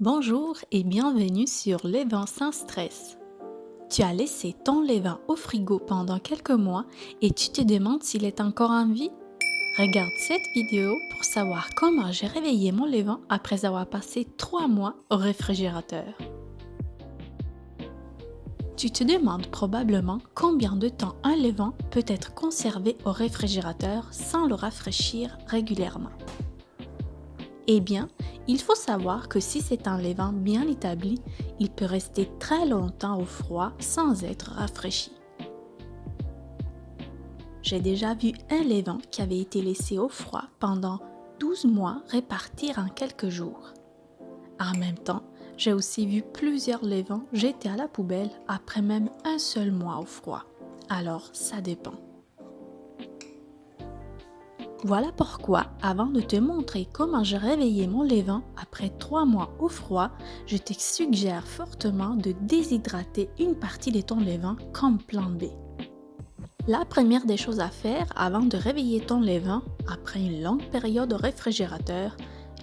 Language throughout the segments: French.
Bonjour et bienvenue sur Levain sans stress. Tu as laissé ton levain au frigo pendant quelques mois et tu te demandes s'il est encore en vie? Regarde cette vidéo pour savoir comment j'ai réveillé mon levain après avoir passé 3 mois au réfrigérateur. Tu te demandes probablement combien de temps un levain peut être conservé au réfrigérateur sans le rafraîchir régulièrement. Eh bien, il faut savoir que si c'est un levain bien établi, il peut rester très longtemps au froid sans être rafraîchi. J'ai déjà vu un levain qui avait été laissé au froid pendant 12 mois répartir en quelques jours. En même temps, j'ai aussi vu plusieurs levains jetés à la poubelle après même un seul mois au froid. Alors, ça dépend. Voilà pourquoi, avant de te montrer comment j'ai réveillé mon levain après 3 mois au froid, je te suggère fortement de déshydrater une partie de ton levain comme plan B. La première des choses à faire avant de réveiller ton levain après une longue période au réfrigérateur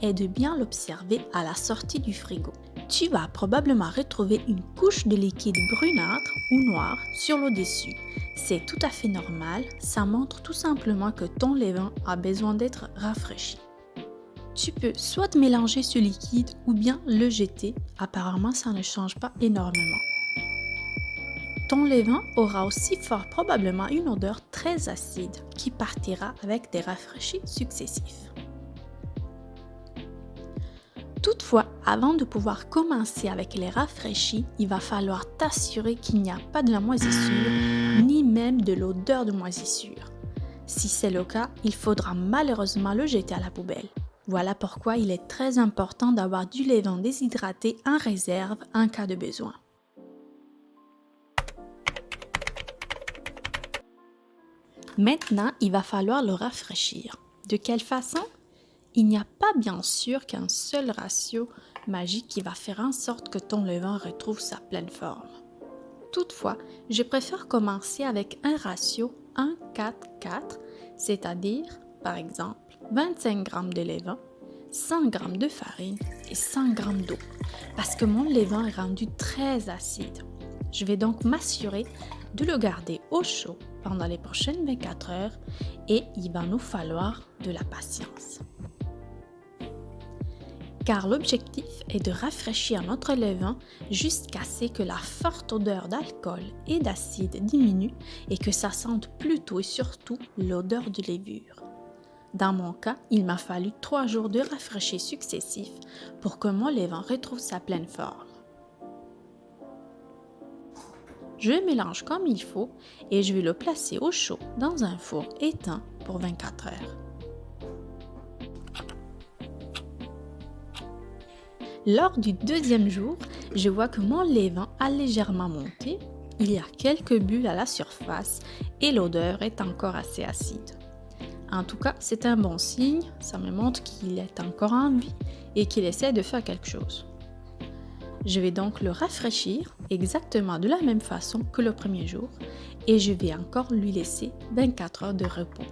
est de bien l'observer à la sortie du frigo. Tu vas probablement retrouver une couche de liquide brunâtre ou noir sur le dessus. C'est tout à fait normal, ça montre tout simplement que ton levain a besoin d'être rafraîchi. Tu peux soit mélanger ce liquide ou bien le jeter, apparemment ça ne change pas énormément. Ton levain aura aussi fort probablement une odeur très acide qui partira avec des rafraîchis successifs. Toutefois, avant de pouvoir commencer avec les rafraîchis, il va falloir t'assurer qu'il n'y a pas de la moisissure, ni même de l'odeur de moisissure. Si c'est le cas, il faudra malheureusement le jeter à la poubelle. Voilà pourquoi il est très important d'avoir du levain déshydraté en réserve en cas de besoin. Maintenant, il va falloir le rafraîchir. De quelle façon? Il n'y a pas bien sûr qu'un seul ratio magique qui va faire en sorte que ton levain retrouve sa pleine forme. Toutefois, je préfère commencer avec un ratio 1-4-4, c'est-à-dire, par exemple, 25 g de levain, 100 g de farine et 100 g d'eau, parce que mon levain est rendu très acide. Je vais donc m'assurer de le garder au chaud pendant les prochaines 24 heures et il va nous falloir de la patience. Car l'objectif est de rafraîchir notre levain jusqu'à ce que la forte odeur d'alcool et d'acide diminue et que ça sente plutôt et surtout l'odeur de levure. Dans mon cas, il m'a fallu 3 jours de rafraîchis successifs pour que mon levain retrouve sa pleine forme. Je mélange comme il faut et je vais le placer au chaud dans un four éteint pour 24 heures. Lors du deuxième jour, je vois que mon levain a légèrement monté, il y a quelques bulles à la surface et l'odeur est encore assez acide. En tout cas, c'est un bon signe, ça me montre qu'il est encore en vie et qu'il essaie de faire quelque chose. Je vais donc le rafraîchir exactement de la même façon que le premier jour et je vais encore lui laisser 24 heures de repos.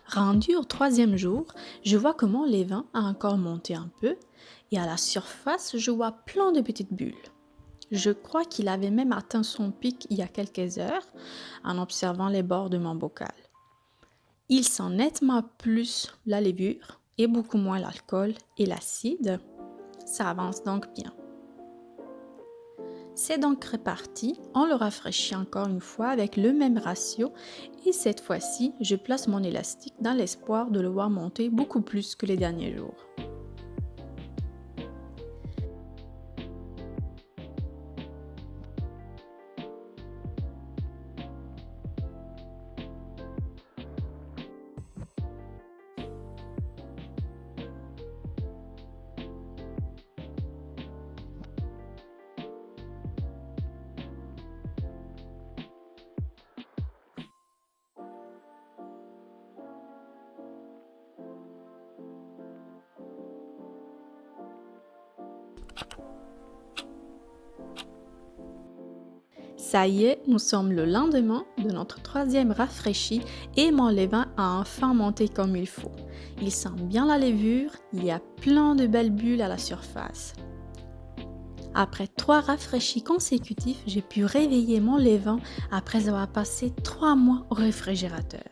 Rendu au troisième jour, je vois que mon levain a encore monté un peu et à la surface, je vois plein de petites bulles. Je crois qu'il avait même atteint son pic il y a quelques heures en observant les bords de mon bocal. Il sent nettement plus la levure et beaucoup moins l'alcool et l'acide. Ça avance donc bien. C'est donc réparti, on le rafraîchit encore une fois avec le même ratio et cette fois-ci, je place mon élastique dans l'espoir de le voir monter beaucoup plus que les derniers jours. Ça y est, nous sommes le lendemain de notre troisième rafraîchi et mon levain a enfin monté comme il faut. Il sent bien la levure, il y a plein de belles bulles à la surface. Après 3 rafraîchis consécutifs, j'ai pu réveiller mon levain après avoir passé 3 mois au réfrigérateur.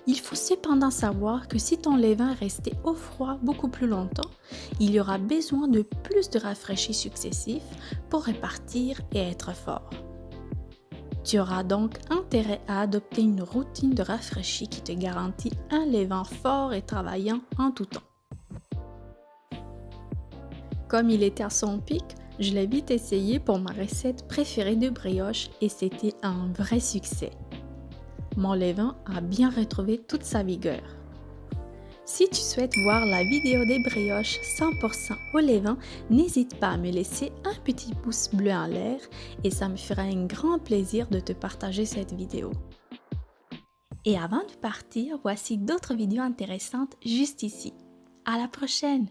Il faut cependant savoir que si ton levain restait au froid beaucoup plus longtemps, il y aura besoin de plus de rafraîchis successifs pour répartir et être fort. Tu auras donc intérêt à adopter une routine de rafraîchis qui te garantit un levain fort et travaillant en tout temps. Comme il était à son pic, je l'ai vite essayé pour ma recette préférée de brioche et c'était un vrai succès. Mon levain a bien retrouvé toute sa vigueur. Si tu souhaites voir la vidéo des brioches 100% au levain, n'hésite pas à me laisser un petit pouce bleu en l'air et ça me fera un grand plaisir de te partager cette vidéo. Et avant de partir, voici d'autres vidéos intéressantes juste ici. À la prochaine!